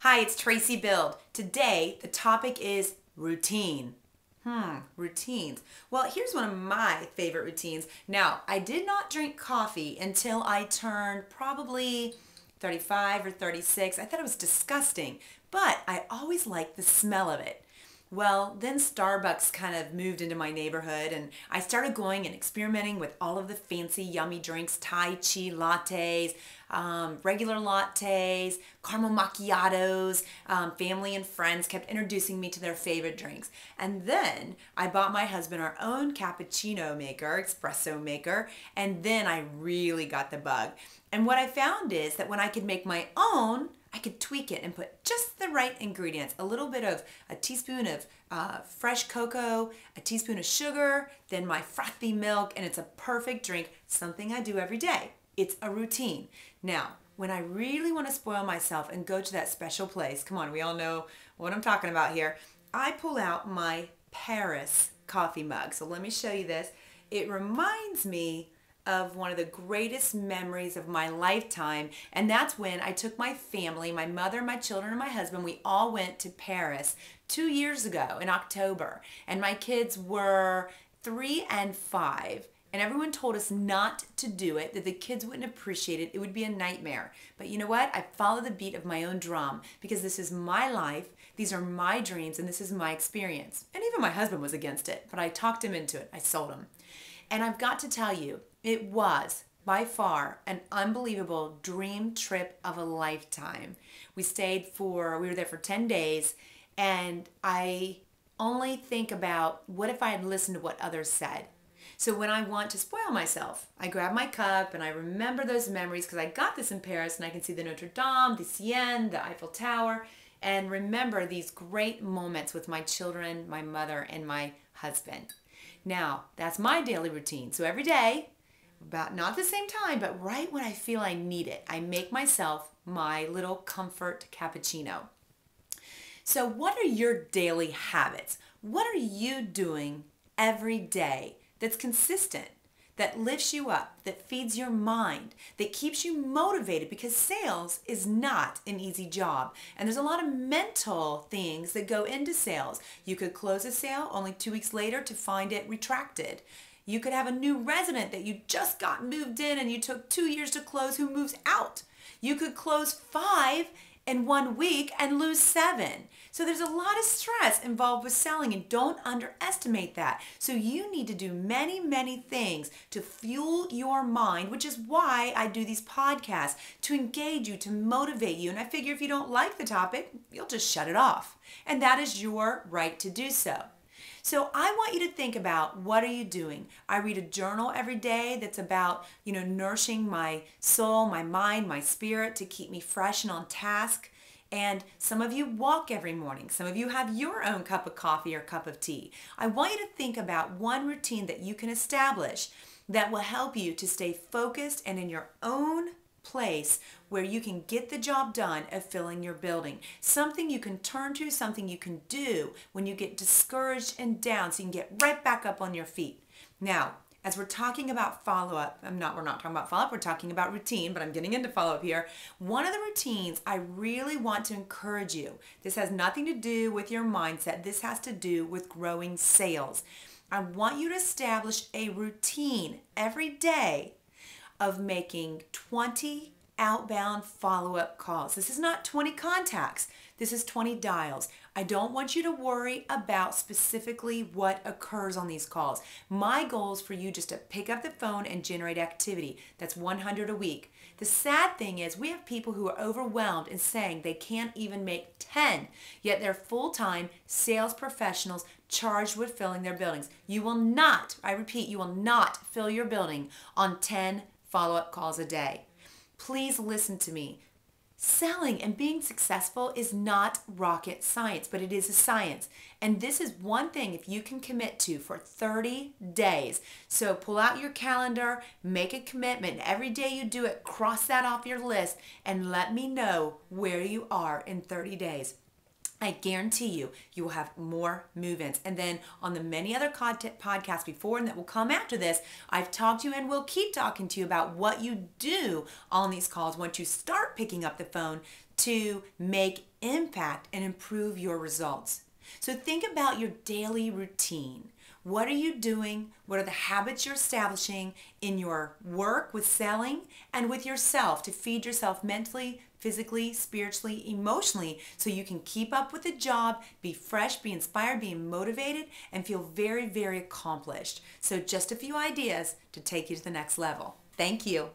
Hi, it's Tracy Build. Today, the topic is routine. Routines. Well, here's one of my favorite routines. Now, I did not drink coffee until I turned probably 35 or 36. I thought it was disgusting, but I always liked the smell of it. Well, then Starbucks kind of moved into my neighborhood and I started going and experimenting with all of the fancy, yummy drinks, Thai tea lattes, regular lattes, caramel macchiatos. Family and friends kept introducing me to their favorite drinks. And then I bought my husband our own cappuccino maker, espresso maker, and then I really got the bug. And what I found is that when I could make my own, I could tweak it and put just the right ingredients. A little bit of a teaspoon of fresh cocoa, a teaspoon of sugar, then my frothy milk, and it's a perfect drink, something I do every day. It's a routine. Now, when I really want to spoil myself and go to that special place, come on, we all know what I'm talking about here, I pull out my Paris coffee mug. So let me show you this. It reminds me of one of the greatest memories of my lifetime, and that's when I took my family, my mother, my children, and my husband. We all went to Paris 2 years ago in October, and my kids were 3 and 5, and everyone told us not to do it, that the kids wouldn't appreciate it, it would be a nightmare. But you know what? I follow the beat of my own drum because this is my life, these are my dreams, and this is my experience. And even my husband was against it, but I talked him into it. I sold him. And I've got to tell you, it was by far an unbelievable dream trip of a lifetime. We were there for 10 days, and I only think about what if I had listened to what others said. So when I want to spoil myself, I grab my cup and I remember those memories because I got this in Paris and I can see the Notre Dame, the Seine, the Eiffel Tower, and remember these great moments with my children, my mother, and my husband. Now, that's my daily routine. So every day, about not the same time, but right when I feel I need it, I make myself my little comfort cappuccino. So what are your daily habits? What are you doing every day that's consistent, that lifts you up, that feeds your mind, that keeps you motivated? Because sales is not an easy job. And there's a lot of mental things that go into sales. You could close a sale only 2 weeks later to find it retracted. You could have a new resident that you just got moved in and you took 2 years to close who moves out. You could close 5 in 1 week and lose 7. So there's a lot of stress involved with selling, and don't underestimate that. So you need to do many, many things to fuel your mind, which is why I do these podcasts, to engage you, to motivate you. And I figure if you don't like the topic, you'll just shut it off. And that is your right to do so. So I want you to think about, what are you doing? I read a journal every day that's about, nourishing my soul, my mind, my spirit to keep me fresh and on task. And some of you walk every morning. Some of you have your own cup of coffee or cup of tea. I want you to think about one routine that you can establish that will help you to stay focused and in your own place where you can get the job done of filling your building. Something you can turn to, something you can do when you get discouraged and down so you can get right back up on your feet. Now, as we're talking about follow-up, we're not talking about follow-up, we're talking about routine, but I'm getting into follow-up here. One of the routines I really want to encourage you, this has nothing to do with your mindset, this has to do with growing sales. I want you to establish a routine every day of making 20 outbound follow-up calls. This is not 20 contacts. This is 20 dials. I don't want you to worry about specifically what occurs on these calls. My goal is for you just to pick up the phone and generate activity. That's 100 a week. The sad thing is we have people who are overwhelmed and saying they can't even make 10, yet they're full-time sales professionals charged with filling their buildings. You will not, I repeat, you will not fill your building on 10 follow-up calls a day. Please listen to me. Selling and being successful is not rocket science, but it is a science. And this is one thing if you can commit to for 30 days. So pull out your calendar, make a commitment. Every day you do it, cross that off your list, and let me know where you are in 30 days. I guarantee you, you will have more move-ins. And then on the many other podcasts before and that will come after this, I've talked to you and will keep talking to you about what you do on these calls once you start picking up the phone to make impact and improve your results. So think about your daily routine. What are you doing? What are the habits you're establishing in your work with selling and with yourself to feed yourself mentally, physically, spiritually, emotionally, so you can keep up with the job, be fresh, be inspired, be motivated, and feel very, very accomplished. So just a few ideas to take you to the next level. Thank you.